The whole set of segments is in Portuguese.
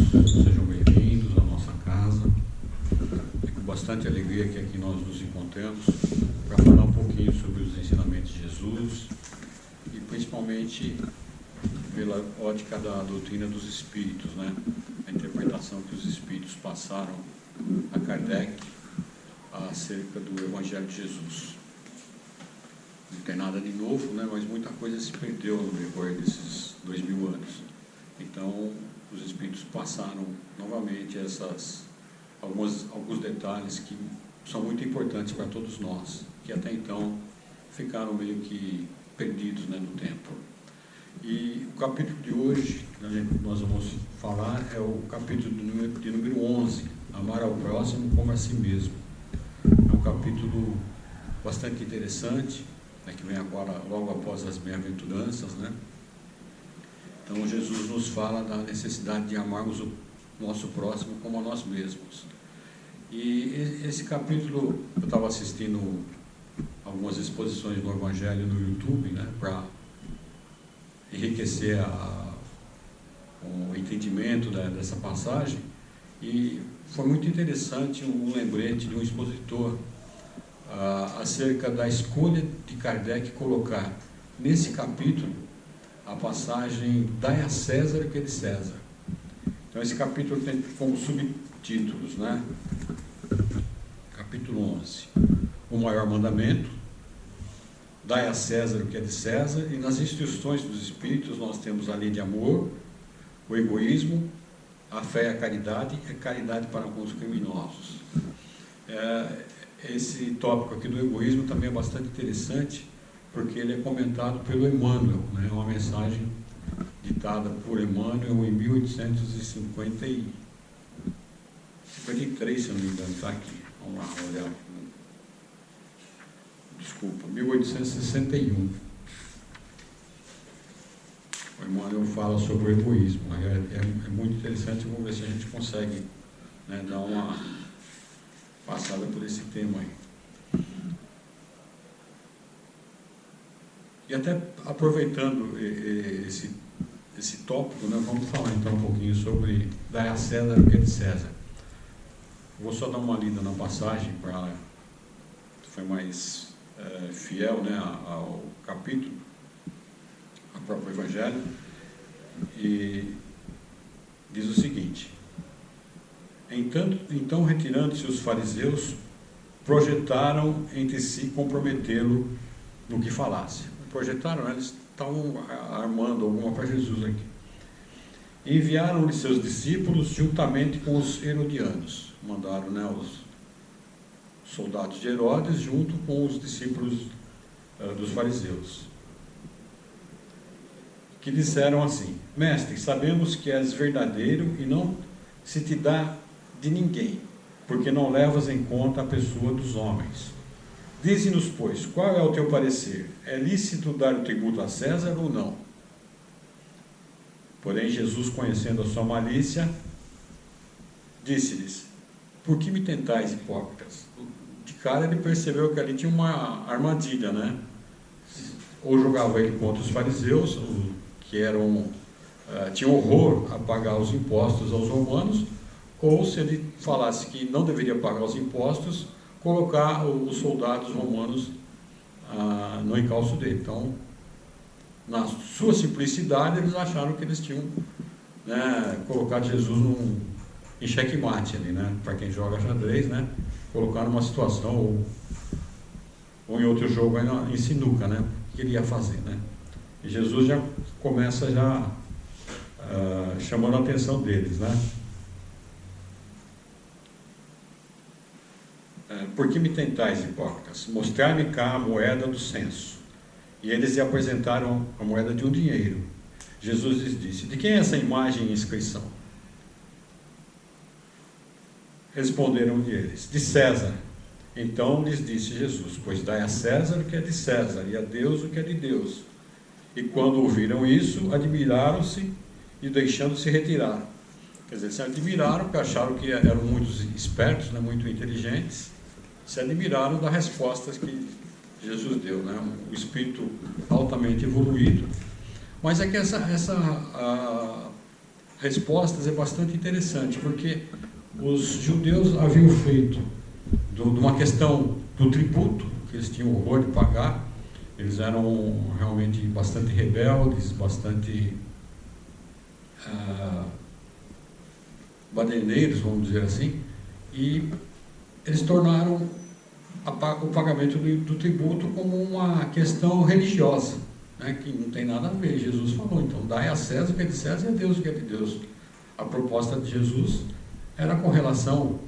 sejam bem-vindos à nossa casa. É com bastante alegria que aqui nós nos encontramos para falar um pouquinho sobre os ensinamentos de Jesus e principalmente pela ótica da doutrina dos Espíritos, né? A interpretação que os Espíritos passaram a Kardec acerca do Evangelho de Jesus. Não tem nada de novo, né? Mas muita coisa se perdeu no decorrer desses 2000 anos. Então, os Espíritos passaram novamente alguns detalhes que são muito importantes para todos nós, que até então ficaram meio que perdidos, né, no tempo. E o capítulo de hoje, que nós vamos falar, é o capítulo de número 11, Amar ao Próximo como a Si Mesmo. É um capítulo bastante interessante, né, que vem agora logo após as bem-aventuranças, né? Então Jesus nos fala da necessidade de amarmos o nosso próximo como a nós mesmos. E esse capítulo, eu estava assistindo algumas exposições do Evangelho no YouTube, né, para enriquecer o entendimento dessa passagem, e foi muito interessante um lembrete de um expositor acerca da escolha de Kardec colocar nesse capítulo a passagem "Dai a César o que é de César". Então esse capítulo tem como subtítulos, né? Capítulo 11, o maior mandamento, "Dai a César o que é de César", e nas instruções dos Espíritos nós temos a lei de amor, o egoísmo, a fé e a caridade para com os criminosos. Esse tópico aqui do egoísmo também é bastante interessante, porque ele é comentado pelo Emmanuel, né? Uma mensagem ditada por Emmanuel em 1853, se eu não me engano, está aqui. Vamos lá, olhar. Desculpa, 1861. O Emmanuel fala sobre o egoísmo. É muito interessante, vamos ver se a gente consegue, né, dar uma passada por esse tema aí. E até aproveitando esse tópico, né, vamos falar então um pouquinho sobre "Dai a César o que é de César". Vou só dar uma lida na passagem para foi mais fiel, né, ao capítulo, ao próprio Evangelho, e diz o seguinte: Então retirando-se os fariseus, projetaram entre si comprometê-lo no que falasse. Projetaram, né? Eles estavam armando alguma para Jesus aqui. Enviaram-lhe seus discípulos juntamente com os herodianos. Mandaram, né, os soldados de Herodes junto com os discípulos dos fariseus, que disseram assim: Mestre, sabemos que és verdadeiro e não se te dá de ninguém, porque não levas em conta a pessoa dos homens. Dize-nos, pois, qual é o teu parecer? É lícito dar o tributo a César ou não? Porém, Jesus, conhecendo a sua malícia, disse-lhes: Por que me tentais, hipócritas? De cara ele percebeu que ali tinha uma armadilha, né? Ou jogava ele contra os fariseus, que tinham horror a pagar os impostos aos romanos, ou se ele falasse que não deveria pagar os impostos, colocar os soldados romanos no encalço dele. Então, na sua simplicidade, eles acharam que eles tinham, né, colocado Jesus em xeque-mate ali, né? Para quem joga xadrez, né? Colocar numa situação, ou em outro jogo, em sinuca, né? O que ele ia fazer, né? E Jesus já começa chamando a atenção deles, né? Por que me tentais, hipócritas? Mostrai-me cá a moeda do censo. E eles lhe apresentaram a moeda de um dinheiro. Jesus lhes disse: De quem é essa imagem e inscrição? Responderam-lhe eles: De César. Então lhes disse Jesus: Pois dai a César o que é de César, e a Deus o que é de Deus. E quando ouviram isso, admiraram-se e deixando-se retirar. Quer dizer, se admiraram, porque acharam que eram muito espertos, né, muito inteligentes, se admiraram das respostas que Jesus deu, né? Um espírito altamente evoluído. Mas é que respostas é bastante interessante, porque os judeus haviam feito de uma questão do tributo, que eles tinham horror de pagar, eles eram realmente bastante rebeldes, bastante baderneiros, vamos dizer assim, e eles tornaram o pagamento do tributo como uma questão religiosa, né, que não tem nada a ver. Jesus falou, então, dai a César o que é de César e a Deus o que é de Deus. A proposta de Jesus era com relação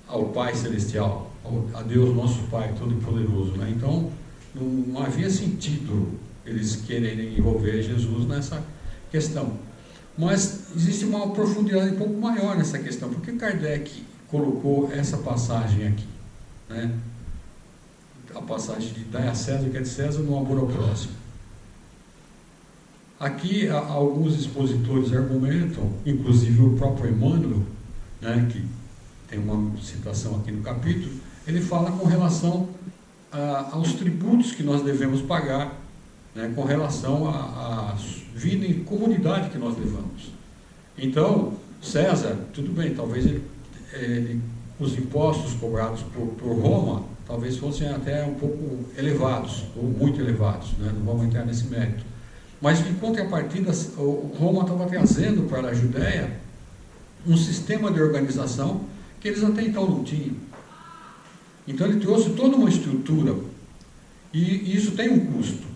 ao Pai Celestial, a Deus nosso Pai Todo-Poderoso, né? Então, não havia sentido eles quererem envolver Jesus nessa questão. Mas existe uma profundidade um pouco maior nessa questão. Por que Kardec colocou essa passagem aqui, né? A passagem de dai a César o que é de César no amor ao próximo. Aqui alguns expositores argumentam, inclusive o próprio Emmanuel, né, que tem uma citação aqui no capítulo, ele fala com relação aos tributos que nós devemos pagar, né, com relação à vida em comunidade que nós levamos. Então, César, tudo bem, talvez os impostos cobrados por Roma talvez fossem até um pouco elevados, ou muito elevados, né? Não vamos entrar nesse mérito. Mas, em contrapartida, Roma estava trazendo para a Judéia um sistema de organização que eles até então não tinham. Então, ele trouxe toda uma estrutura, e isso tem um custo.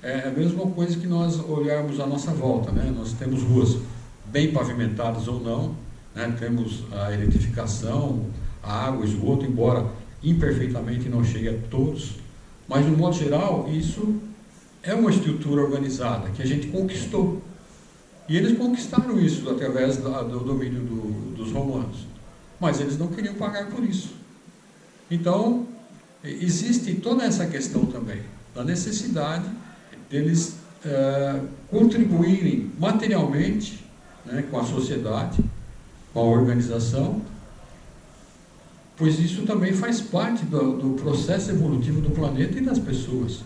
É a mesma coisa que nós olharmos à nossa volta, né? Nós temos ruas bem pavimentadas ou não, né? Temos a eletrificação, a água, o esgoto, embora imperfeitamente não chegue a todos, mas, no modo geral, isso é uma estrutura organizada que a gente conquistou. E eles conquistaram isso através do domínio dos romanos. Mas eles não queriam pagar por isso. Então, existe toda essa questão também, da necessidade deles contribuírem materialmente, né, com a sociedade, com a organização, pois isso também faz parte do processo evolutivo do planeta e das pessoas.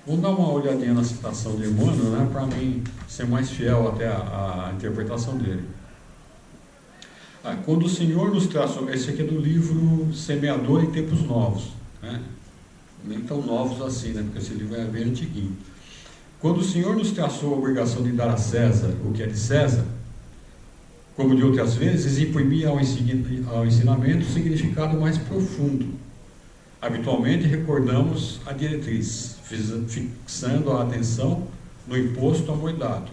Vamos dar uma olhadinha na citação de Emmanuel, né, para mim ser mais fiel até a interpretação dele. Quando o Senhor nos traçou, esse aqui é do livro Semeador em Tempos Novos, né? Nem tão novos assim, né, porque esse livro é bem antiguinho. Quando o Senhor nos traçou a obrigação de dar a César o que é de César, como de outras vezes, imprimia ao ensinamento significado mais profundo. Habitualmente recordamos a diretriz, fixando a atenção no imposto amor-dado,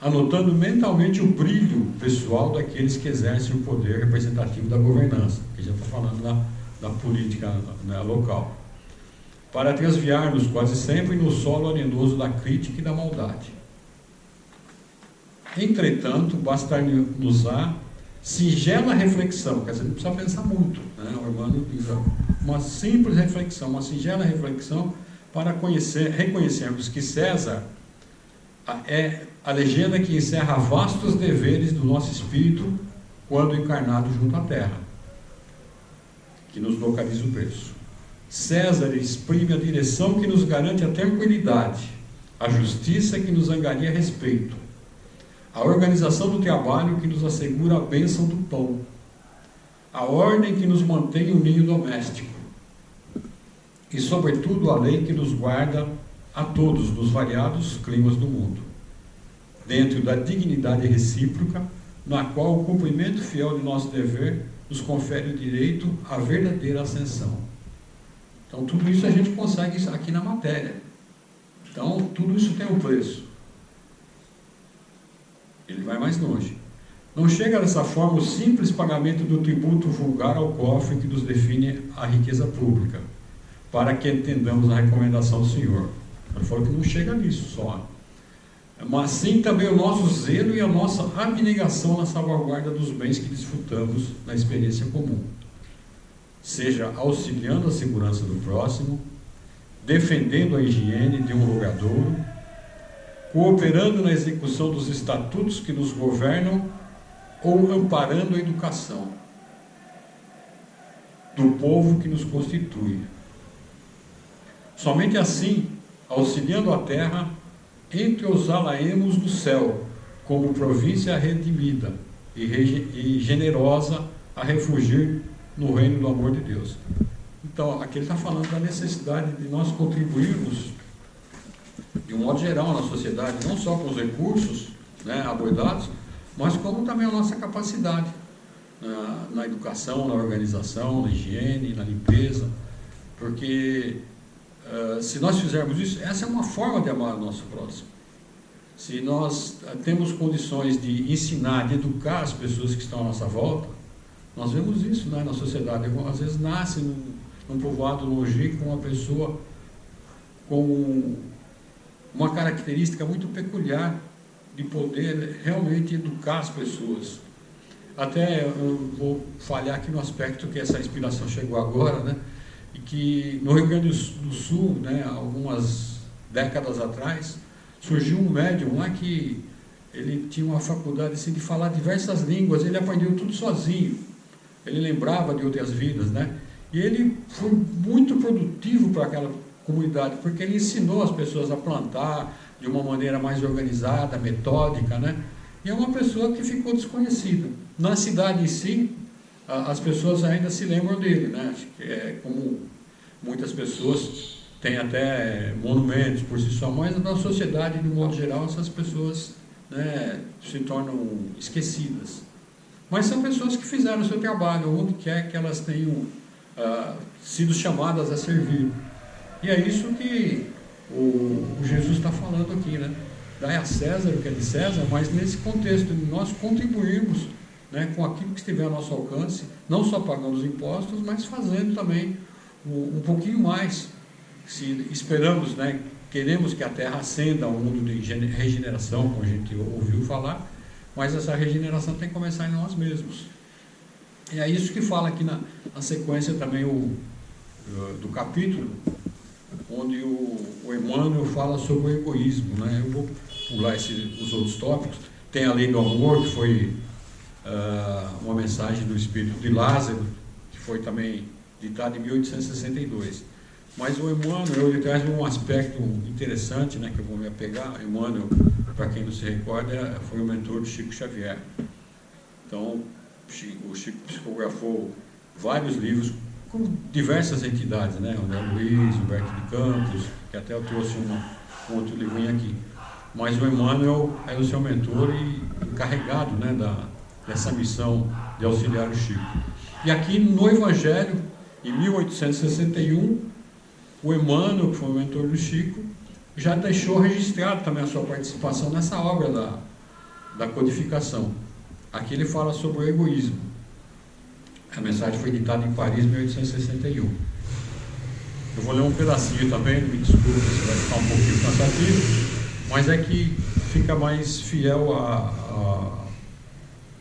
anotando mentalmente o brilho pessoal daqueles que exercem o poder representativo da governança, que já está falando da política, né, local, para transviar-nos quase sempre no solo arenoso da crítica e da maldade. Entretanto, basta-nos-á singela reflexão, quer dizer, não precisa pensar muito, né? O Emmanuel diz, uma simples reflexão, uma singela reflexão para reconhecermos que César é a legenda que encerra vastos deveres do nosso espírito quando encarnado junto à Terra, que nos localiza o berço. César exprime a direção que nos garante a tranquilidade, a justiça que nos angaria respeito, a organização do trabalho que nos assegura a bênção do pão, a ordem que nos mantém o ninho doméstico e, sobretudo, a lei que nos guarda a todos nos variados climas do mundo, dentro da dignidade recíproca, na qual o cumprimento fiel de nosso dever nos confere o direito à verdadeira ascensão. Então, tudo isso a gente consegue aqui na matéria. Então, tudo isso tem um preço. Ele vai mais longe. Não chega dessa forma o simples pagamento do tributo vulgar ao cofre que nos define a riqueza pública, para que entendamos a recomendação do Senhor. Ele falou que não chega nisso só, mas sim também o nosso zelo e a nossa abnegação na salvaguarda dos bens que desfrutamos na experiência comum, seja auxiliando a segurança do próximo, defendendo a higiene de um rogadouro, cooperando na execução dos estatutos que nos governam ou amparando a educação do povo que nos constitui. Somente assim, auxiliando a terra, entrosá-la-emos do céu, como província redimida e generosa a refugir no reino do amor de Deus. Então, aqui ele está falando da necessidade de nós contribuirmos, de um modo geral, na sociedade, não só com os recursos, né, abordados, mas como também a nossa capacidade na educação, na organização, na higiene, na limpeza, porque se nós fizermos isso, essa é uma forma de amar o nosso próximo. Se nós temos condições de ensinar, de educar as pessoas que estão à nossa volta, nós vemos isso, né, na sociedade. Às vezes nasce num povoado longínquo uma pessoa com uma característica muito peculiar de poder realmente educar as pessoas. Até eu vou falhar aqui no aspecto que essa inspiração chegou agora, né, e que no Rio Grande do Sul, né, algumas décadas atrás, surgiu um médium lá que ele tinha uma faculdade assim, de falar diversas línguas, ele aprendeu tudo sozinho, ele lembrava de outras vidas, né? E ele foi muito produtivo para aquela comunidade, porque ele ensinou as pessoas a plantar de uma maneira mais organizada, metódica, né? E é uma pessoa que ficou desconhecida. Na cidade em si, as pessoas ainda se lembram dele, né? Acho que é como muitas pessoas têm até monumentos por si só, mas na sociedade, de um modo geral, essas pessoas, né, se tornam esquecidas. Mas são pessoas que fizeram o seu trabalho, onde quer que elas tenham sido chamadas a servir. E é isso que o Jesus está falando aqui, né? Dai a César o que é de César, mas nesse contexto de nós contribuirmos, né, com aquilo que estiver ao nosso alcance, não só pagando os impostos, mas fazendo também um pouquinho mais. Se esperamos, né, queremos que a Terra ascenda a um mundo de regeneração, como a gente ouviu falar, mas essa regeneração tem que começar em nós mesmos. E é isso que fala aqui na sequência também do capítulo, onde o Emmanuel fala sobre o egoísmo, né? Eu vou pular os outros tópicos. Tem a lei do amor, que foi uma mensagem do espírito de Lázaro, que foi também ditada em 1862. Mas o Emmanuel, ele traz um aspecto interessante, né, que eu vou me apegar. Emmanuel, para quem não se recorda, foi o mentor do Chico Xavier. Então, o Chico psicografou vários livros com diversas entidades, né? André Luiz, Humberto de Campos, que até eu trouxe um outro livrinho aqui. Mas o Emmanuel é o seu mentor e encarregado, né, dessa missão de auxiliar o Chico. E aqui no Evangelho, em 1861, o Emmanuel, que foi o mentor do Chico, já deixou registrado também a sua participação nessa obra da codificação. Aqui ele fala sobre o egoísmo. A mensagem foi ditada em Paris, em 1861. Eu vou ler um pedacinho também, me desculpe se vai ficar um pouquinho cansativo, mas é que fica mais fiel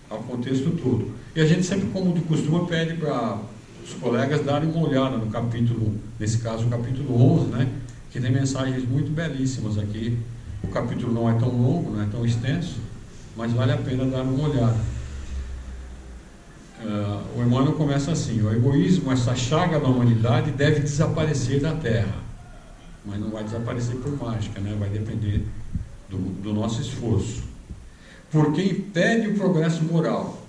ao contexto todo. E a gente sempre, como de costume, pede para os colegas darem uma olhada no capítulo, nesse caso o capítulo 11, né, que tem mensagens muito belíssimas aqui. O capítulo não é tão longo, não é tão extenso, mas vale a pena dar uma olhada. O Emmanuel começa assim: o egoísmo, essa chaga da humanidade, deve desaparecer da Terra, mas não vai desaparecer por mágica, né? Vai depender do nosso esforço, porque impede o progresso moral,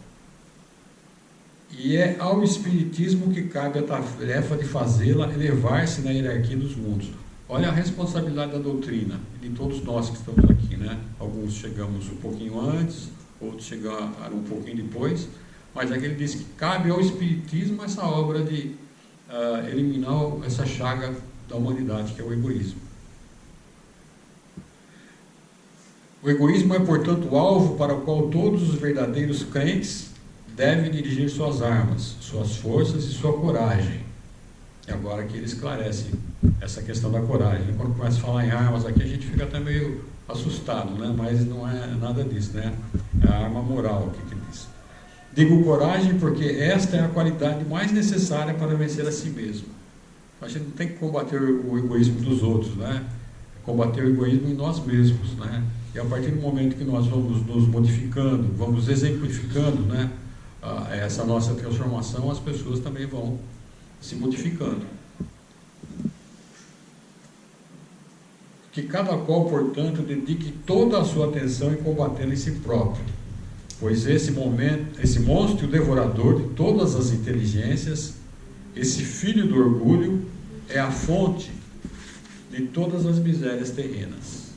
e é ao Espiritismo que cabe a tarefa de fazê-la elevar-se na hierarquia dos mundos. Olha a responsabilidade da doutrina, de todos nós que estamos aqui, né? Alguns chegamos um pouquinho antes, outros chegaram um pouquinho depois, mas aqui ele diz que cabe ao Espiritismo essa obra de eliminar essa chaga da humanidade, que é o egoísmo. O egoísmo é, portanto, o alvo para o qual todos os verdadeiros crentes devem dirigir suas armas, suas forças e sua coragem. E agora que ele esclarece essa questão da coragem. Quando começa a falar em armas aqui, a gente fica até meio assustado, né? Mas não é nada disso, né? É a arma moral aqui que ele diz. Digo coragem porque esta é a qualidade mais necessária para vencer a si mesmo. A gente não tem que combater o egoísmo dos outros, né? Combater o egoísmo em nós mesmos, né? E a partir do momento que nós vamos nos modificando, vamos exemplificando, né, essa nossa transformação, as pessoas também vão se modificando. Que cada qual, portanto, dedique toda a sua atenção em combater em si próprio, pois esse monstro devorador de todas as inteligências, esse filho do orgulho, é a fonte de todas as misérias terrenas.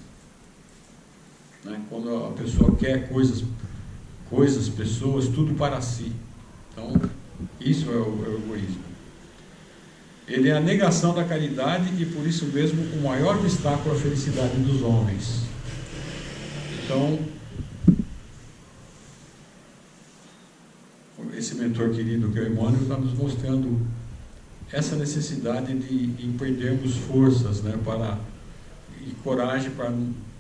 Né? Quando a pessoa quer coisas, pessoas, tudo para si. Então, isso é o egoísmo. Ele é a negação da caridade e, por isso mesmo, o maior obstáculo à felicidade dos homens. Então, esse mentor querido que é o Emmanuel está nos mostrando essa necessidade de perdermos forças, né, e coragem para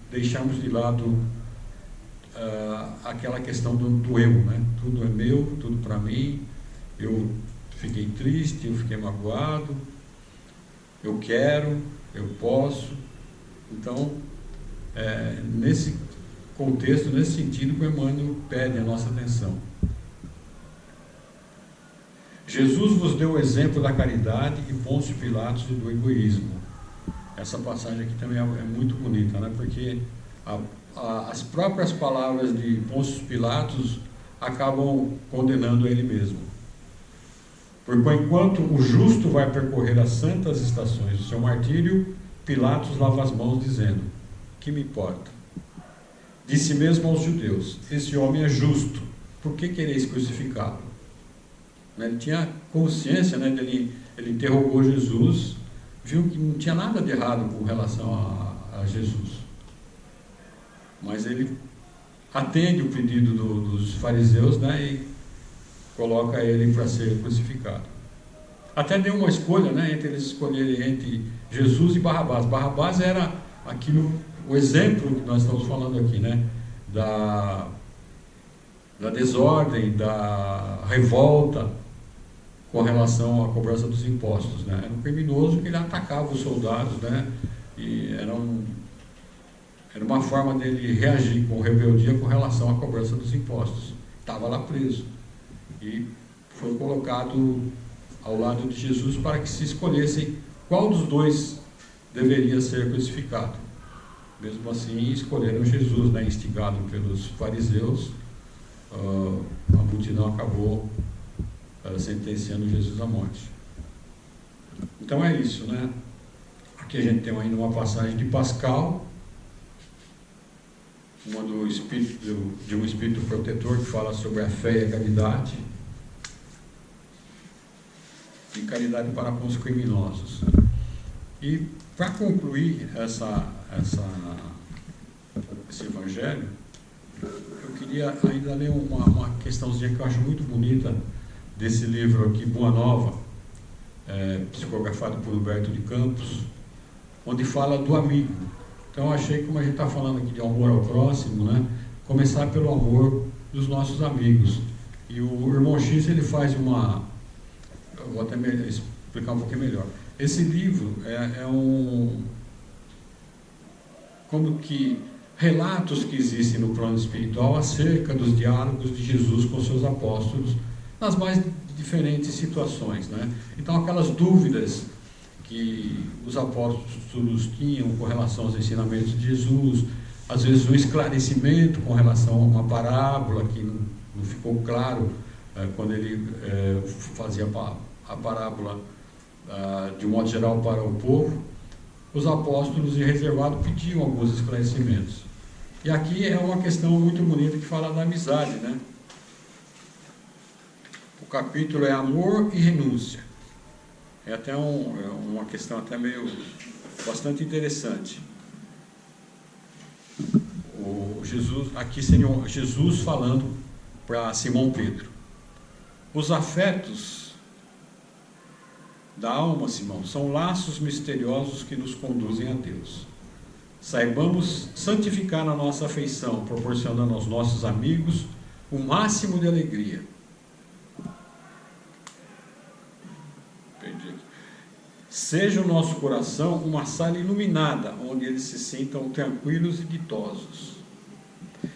deixarmos de lado aquela questão do eu, né? Tudo é meu, tudo para mim, eu fiquei triste, eu fiquei magoado, eu quero, eu posso. Então, nesse contexto, nesse sentido, que o Emmanuel pede a nossa atenção. Jesus vos deu o exemplo da caridade e Pôncio Pilatos do egoísmo. Essa passagem aqui também é muito bonita, né? Porque as próprias palavras de Pôncio Pilatos acabam condenando ele mesmo. Porque enquanto o justo vai percorrer as santas estações do seu martírio, Pilatos lava as mãos dizendo: que me importa? Disse mesmo aos judeus: esse homem é justo, por que quereis crucificá-lo? Ele tinha consciência, né, ele interrogou Jesus, viu que não tinha nada de errado com relação a Jesus. Mas ele atende o pedido dos fariseus, né, e coloca ele para ser crucificado. Até deu uma escolha, né, entre eles escolherem entre Jesus e Barrabás. Barrabás era o exemplo que nós estamos falando aqui, né, da desordem, da revolta com relação à cobrança dos impostos, né? Era um criminoso que ele atacava os soldados, né, e era uma forma dele reagir com rebeldia com relação à cobrança dos impostos. Estava lá preso e foi colocado ao lado de Jesus para que se escolhessem qual dos dois deveria ser crucificado. Mesmo assim, escolheram Jesus, né, instigado pelos fariseus. A multidão acabou sentenciando Jesus à morte. Então é isso, né? Aqui a gente tem ainda uma passagem de Pascal, uma de um espírito protetor que fala sobre a fé e a caridade, e caridade para com os criminosos. E para concluir esse evangelho, eu queria ainda ler uma questãozinha que eu acho muito bonita desse livro aqui, Boa Nova, psicografado por Humberto de Campos, onde fala do amigo. Então eu achei, como a gente está falando aqui de amor ao próximo, né, começar pelo amor dos nossos amigos. E o irmão X, ele faz eu vou até explicar um pouquinho melhor. Esse livro como que relatos que existem no plano espiritual acerca dos diálogos de Jesus com seus apóstolos nas mais diferentes situações, né? Então, aquelas dúvidas que os apóstolos tinham com relação aos ensinamentos de Jesus, às vezes um esclarecimento com relação a uma parábola que não ficou claro quando ele fazia a parábola de um modo geral para o povo, os apóstolos em reservado pediam alguns esclarecimentos. E aqui é uma questão muito bonita que fala da amizade, né? O capítulo é amor e renúncia. É até uma questão até meio bastante interessante. Aqui seria Jesus falando para Simão Pedro. Os afetos da alma, Simão, são laços misteriosos que nos conduzem a Deus. Saibamos santificar a nossa afeição, proporcionando aos nossos amigos o máximo de alegria. Seja o nosso coração uma sala iluminada, onde eles se sintam tranquilos e ditosos.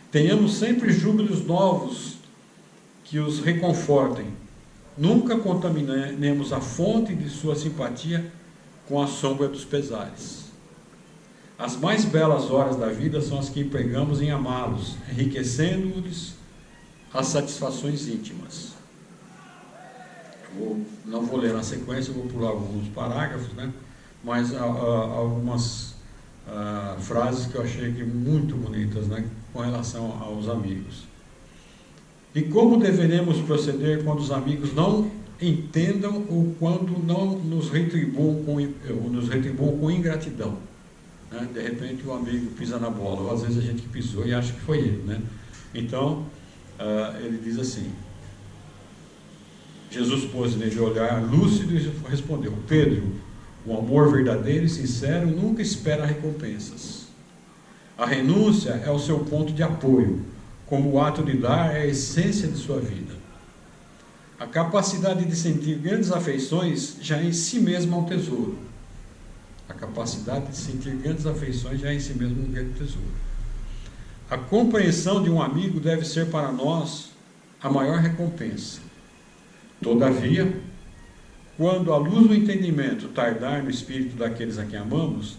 Tenhamos sempre júbilos novos que os reconfortem. Nunca contaminemos a fonte de sua simpatia com a sombra dos pesares. As mais belas horas da vida são as que empregamos em amá-los, enriquecendo-lhes as satisfações íntimas. Não vou ler na sequência, vou pular alguns parágrafos, né? Mas algumas frases que eu achei aqui muito bonitas, né? Com relação aos amigos. E como deveremos proceder quando os amigos não entendam ou quando não nos retribuam com ingratidão? Né? De repente o amigo pisa na bola, ou às vezes a gente que pisou e acha que foi ele, né? Então, ele diz assim: Jesus pôs nele olhar lúcido e respondeu: Pedro, o amor verdadeiro e sincero nunca espera recompensas. A renúncia é o seu ponto de apoio, como o ato de dar é a essência de sua vida. A capacidade de sentir grandes afeições já em si mesma é um tesouro. A capacidade de sentir grandes afeições já é em si mesma um grande tesouro. A compreensão de um amigo deve ser para nós a maior recompensa. Todavia, quando a luz do entendimento tardar no espírito daqueles a quem amamos,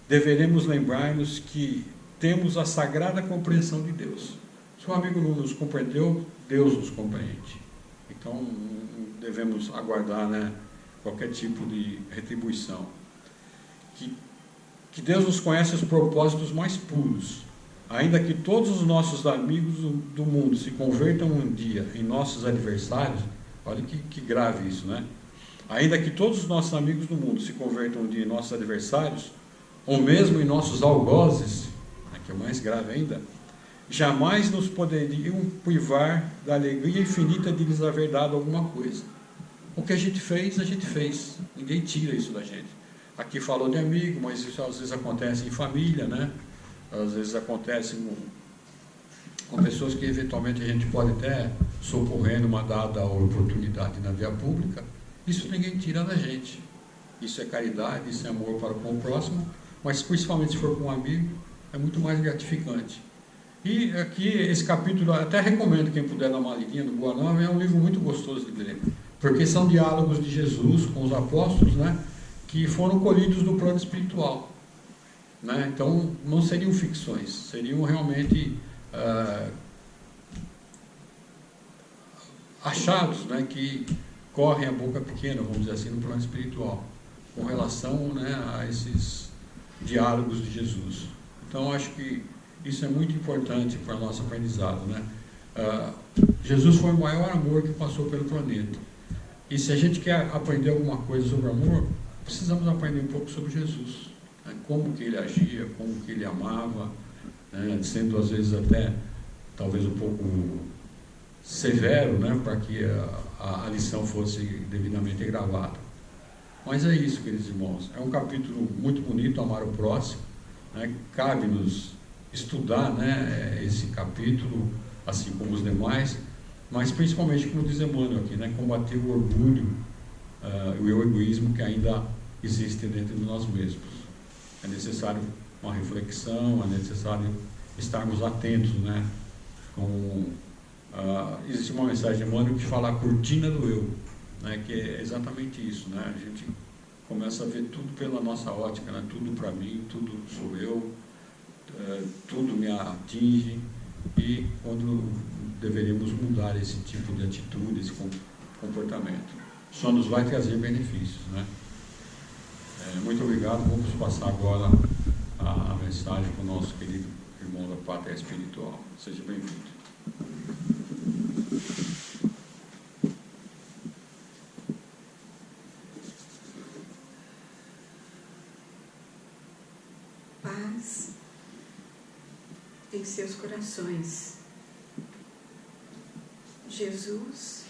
deveremos lembrar-nos que temos a sagrada compreensão de Deus. Se o amigo não nos compreendeu, Deus nos compreende. Então, devemos aguardar, né, qualquer tipo de retribuição. Que Deus nos conhece os propósitos mais puros. Ainda que todos os nossos amigos do mundo se convertam um dia em nossos adversários, olha que grave isso, né? Ainda que todos os nossos amigos do mundo se convertam um dia em nossos adversários, ou mesmo em nossos algozes, que é o mais grave ainda, jamais nos poderiam privar da alegria infinita de lhes haver dado alguma coisa. O que a gente fez, ninguém tira isso da gente. Aqui falou de amigo, mas isso às vezes acontece em família, né? Às vezes acontece com pessoas que eventualmente a gente pode até socorrer numa dada oportunidade na via pública. Isso ninguém tira da gente. Isso é caridade, isso é amor para com o próximo, mas principalmente se for com um amigo, é muito mais gratificante. E aqui, esse capítulo, até recomendo quem puder dar uma lidinha no Boa Nova, é um livro muito gostoso de ler, porque são diálogos de Jesus com os apóstolos, né, que foram colhidos no plano espiritual. Né? Então, não seriam ficções, seriam realmente achados, né, que correm a boca pequena, vamos dizer assim, no plano espiritual, com relação, né, a esses diálogos de Jesus. Então, acho que isso é muito importante para o nosso aprendizado. Né? Jesus foi o maior amor que passou pelo planeta. E se a gente quer aprender alguma coisa sobre amor, precisamos aprender um pouco sobre Jesus. Né? Como que ele agia, como que ele amava, né? Sendo às vezes até, talvez um pouco severo, né? Para que a lição fosse devidamente gravada. Mas é isso, queridos irmãos. É um capítulo muito bonito, amar o próximo. Né? Cabe-nos estudar, né, esse capítulo, assim como os demais, mas principalmente, como diz Emmanuel aqui, né, combater o orgulho e o egoísmo que ainda existe dentro de nós mesmos. É necessário uma reflexão, é necessário estarmos atentos, né, existe uma mensagem de Emmanuel que fala a cortina do eu, né, que é exatamente isso, né, a gente começa a ver tudo pela nossa ótica, né, tudo para mim, tudo sou eu, tudo me atinge, e quando deveríamos mudar esse tipo de atitude, esse comportamento, só nos vai trazer benefícios, né? Muito obrigado. Vamos passar agora a mensagem para o nosso querido irmão da Pátria Espiritual. Seja bem-vindo. Paz em seus corações. Jesus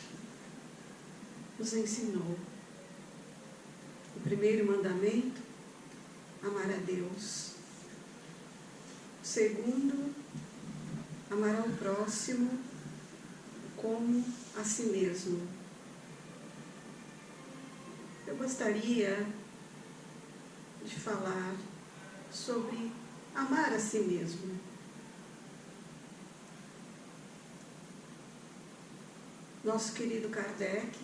nos ensinou o primeiro mandamento, amar a Deus. O segundo, amar ao próximo como a si mesmo. Eu gostaria de falar sobre amar a si mesmo. Nosso querido Kardec,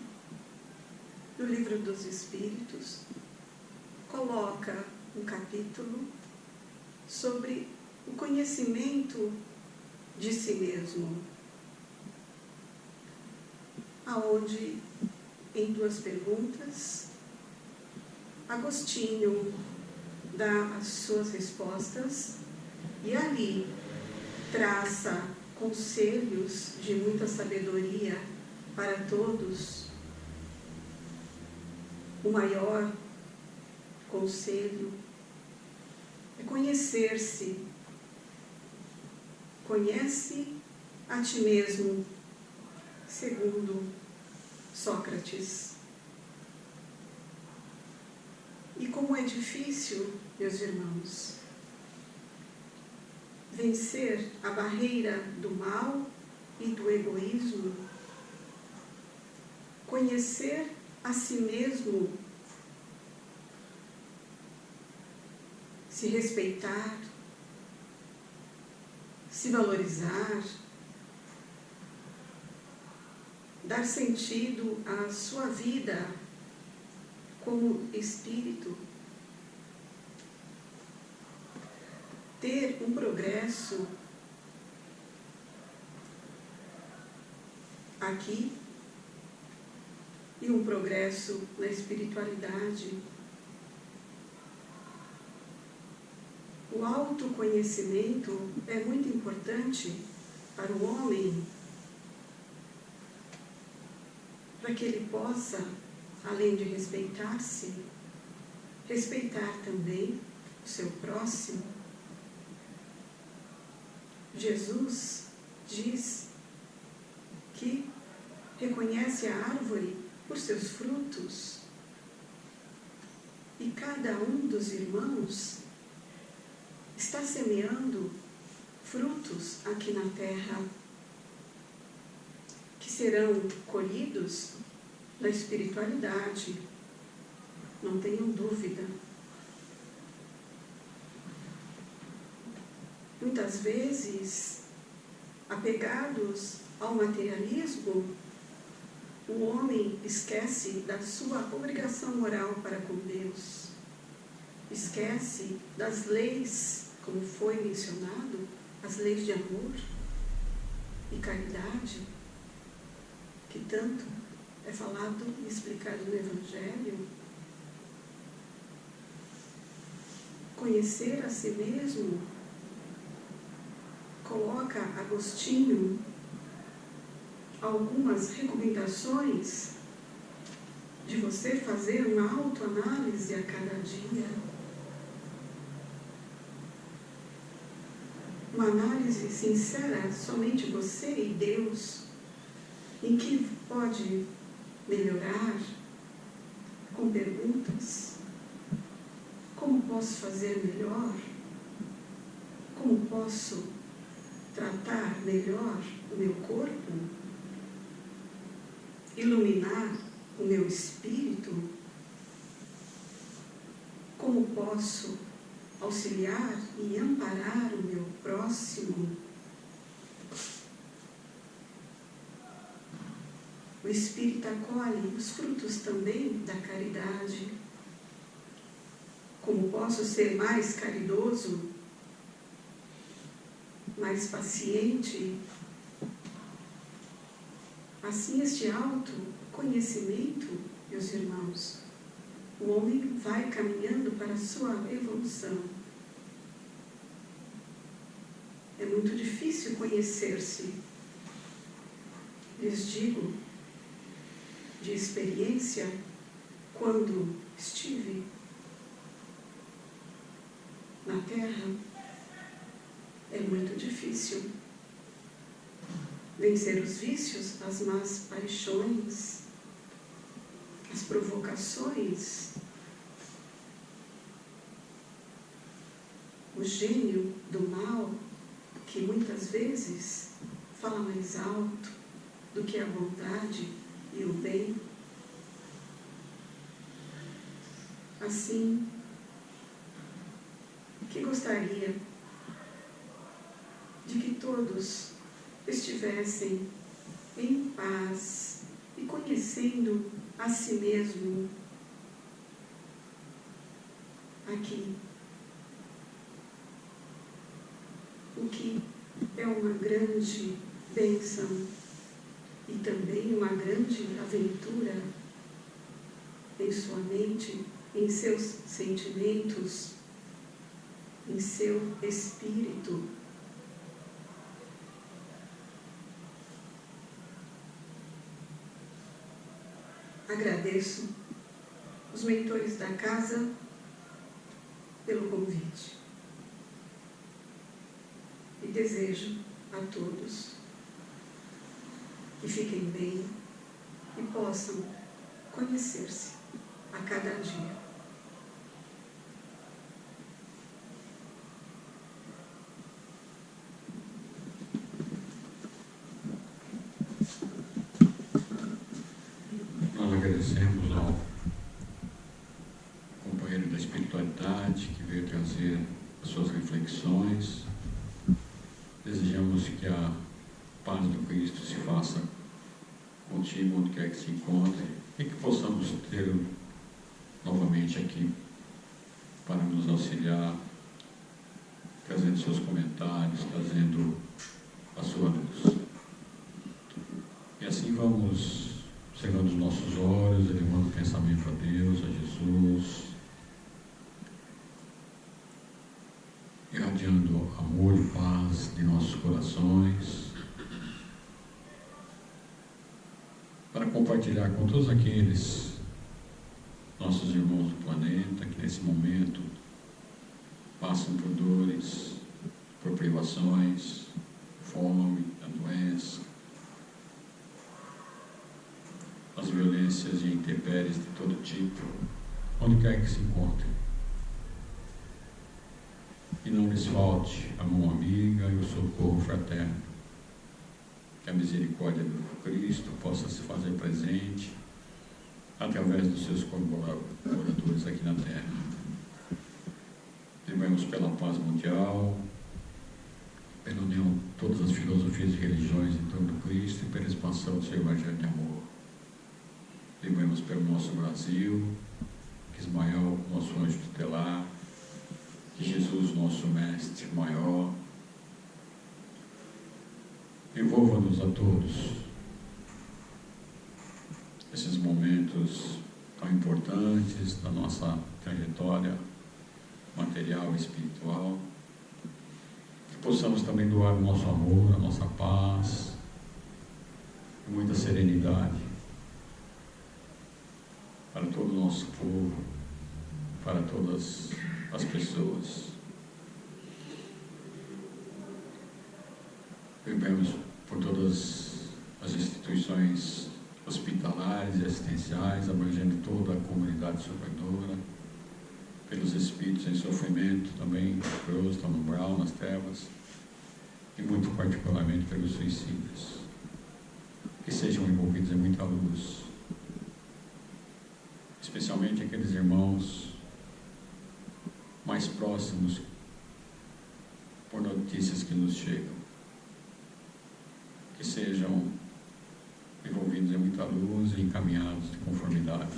no Livro dos Espíritos, coloca um capítulo sobre o conhecimento de si mesmo, aonde, em 2 perguntas, Agostinho dá as suas respostas e ali traça conselhos de muita sabedoria para todos. O maior conselho é conhecer-se. Conhece a ti mesmo, segundo Sócrates. E como é difícil, meus irmãos, vencer a barreira do mal e do egoísmo, conhecer a si mesmo, se respeitar, se valorizar, dar sentido à sua vida como espírito, ter um progresso aqui e um progresso na espiritualidade. O autoconhecimento é muito importante para o homem, para que ele possa, além de respeitar-se, respeitar também o seu próximo. Jesus diz que reconhece a árvore por seus frutos, e cada um dos irmãos está semeando frutos aqui na terra, que serão colhidos na espiritualidade, não tenham dúvida. Muitas vezes, apegados ao materialismo, o homem esquece da sua obrigação moral para com Deus, esquece das leis, como foi mencionado, as leis de amor e caridade, que tanto é falado e explicado no Evangelho. Conhecer a si mesmo coloca Agostinho algumas recomendações de você fazer uma autoanálise a cada dia. Uma análise sincera, somente você e Deus, em que pode melhorar com perguntas. Como posso fazer melhor? Como posso tratar melhor o meu corpo? Iluminar o meu espírito? Como posso auxiliar e amparar o meu próximo? O Espírito acolhe os frutos também da caridade. Como posso ser mais caridoso, mais paciente? Assim, este autoconhecimento, meus irmãos, o homem vai caminhando para a sua evolução. É muito difícil conhecer-se. Lhes digo, de experiência, quando estive na Terra, é muito difícil vencer os vícios, as más paixões, as provocações, o gênio do mal, que muitas vezes fala mais alto do que a bondade e o bem. Assim, que gostaria de que todos estivessem em paz e conhecendo a si mesmo aqui o que é uma grande bênção e também uma grande aventura em sua mente, em seus sentimentos, em seu espírito. Agradeço os mentores da casa pelo convite e desejo a todos que fiquem bem e possam conhecer-se a cada dia. Nós agradecemos ao companheiro da espiritualidade que veio trazer as suas reflexões. Desejamos que a paz do Cristo se faça contigo onde quer que se encontre e que possamos tê-lo novamente aqui para nos auxiliar, trazendo seus comentários, trazendo a sua luz. E assim vamos cerrando os nossos olhos, elevando o pensamento a Deus, a Jesus, irradiando amor e paz de nossos corações, para compartilhar com todos aqueles nossos irmãos do planeta que nesse momento passam por dores, por privações, fome, a doença, as violências e intempéries de todo tipo, onde quer que se encontrem. E não lhes falte a mão amiga e o socorro fraterno. Que a misericórdia do Cristo possa se fazer presente através dos seus colaboradores aqui na Terra. Lembramos pela paz mundial, pela união de todas as filosofias e religiões em torno do Cristo e pela expansão do seu Evangelho de amor. Lembramos pelo nosso Brasil, que Ismael, nosso anjo tutelar, que Jesus, nosso mestre maior, envolva-nos a todos esses momentos tão importantes da nossa trajetória material e espiritual, que possamos também doar o nosso amor, a nossa paz, com muita serenidade para todo o nosso povo, para todas as pessoas. Lembramos por todas as instituições hospitalares e assistenciais, abrangendo toda a comunidade sofredora, pelos espíritos em sofrimento também, cruz, no umbral, nas trevas, e muito particularmente pelos suicídios, que sejam envolvidos em muita luz, especialmente aqueles irmãos mais próximos por notícias que nos chegam, que sejam envolvidos em muita luz e encaminhados de conformidade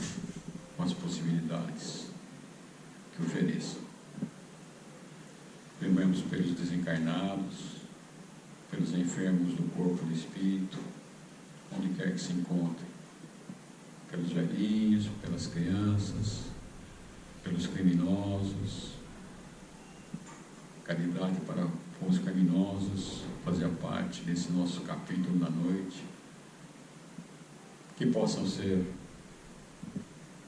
com as possibilidades que ofereçam. Lembramos pelos desencarnados, pelos enfermos do corpo e do espírito, onde quer que se encontrem, pelos velhinhos, pelas crianças, pelos criminosos. Caridade para os criminosos fazia parte desse nosso capítulo da noite, que possam ser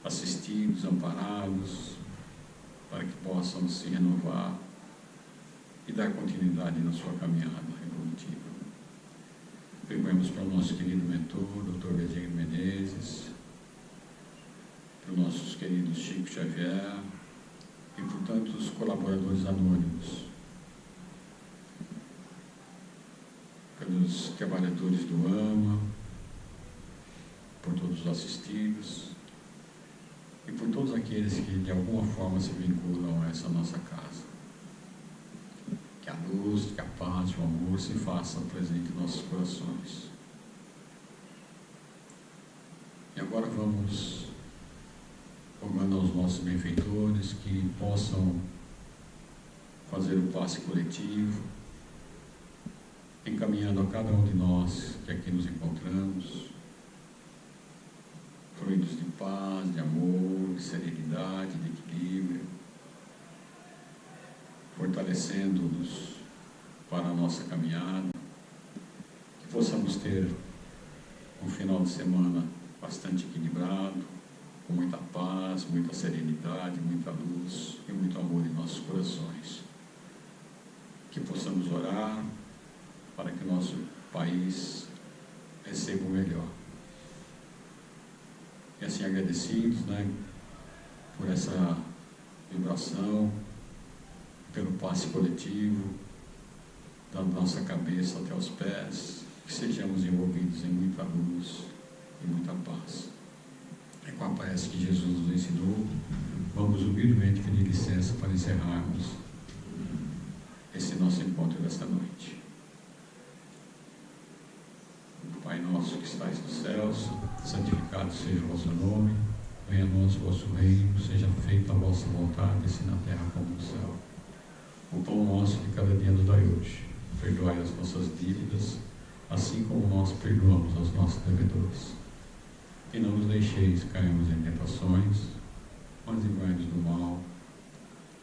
assistidos, amparados, para que possam se renovar e dar continuidade na sua caminhada evolutiva. Lembramos para o nosso querido mentor, Dr. Virgílio Menezes, para os nossos queridos Chico Xavier e por tantos colaboradores anônimos, pelos trabalhadores do AMA, por todos os assistidos e por todos aqueles que de alguma forma se vinculam a essa nossa casa. Que a luz, que a paz, o amor se façam presente em nossos corações. E agora vamos rogando aos nossos benfeitores que possam fazer o passe coletivo, encaminhando a cada um de nós que aqui nos encontramos, fluidos de paz, de amor, de serenidade, de equilíbrio, fortalecendo-nos para a nossa caminhada, que possamos ter um final de semana bastante equilibrado, com muita paz, muita serenidade, muita luz e muito amor em nossos corações. Que possamos orar para que o nosso país receba o melhor. E assim agradecidos, por essa vibração, pelo passe coletivo, da nossa cabeça até os pés, que sejamos envolvidos em muita luz e muita paz. É com a prece que Jesus nos ensinou, vamos humildemente pedir licença para encerrarmos esse nosso encontro desta noite. Pai nosso que estais nos céus, santificado seja o vosso nome, venha a nós o vosso reino, seja feita a vossa vontade, assim na terra como no céu. O pão nosso de cada dia nos dai hoje. Perdoai as nossas dívidas, assim como nós perdoamos aos nossos devedores. E não nos deixeis cairmos em tentações, mas livrai-nos do mal,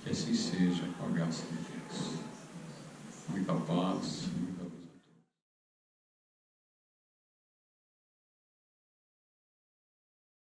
que assim seja, com a graça de Deus. Muita paz.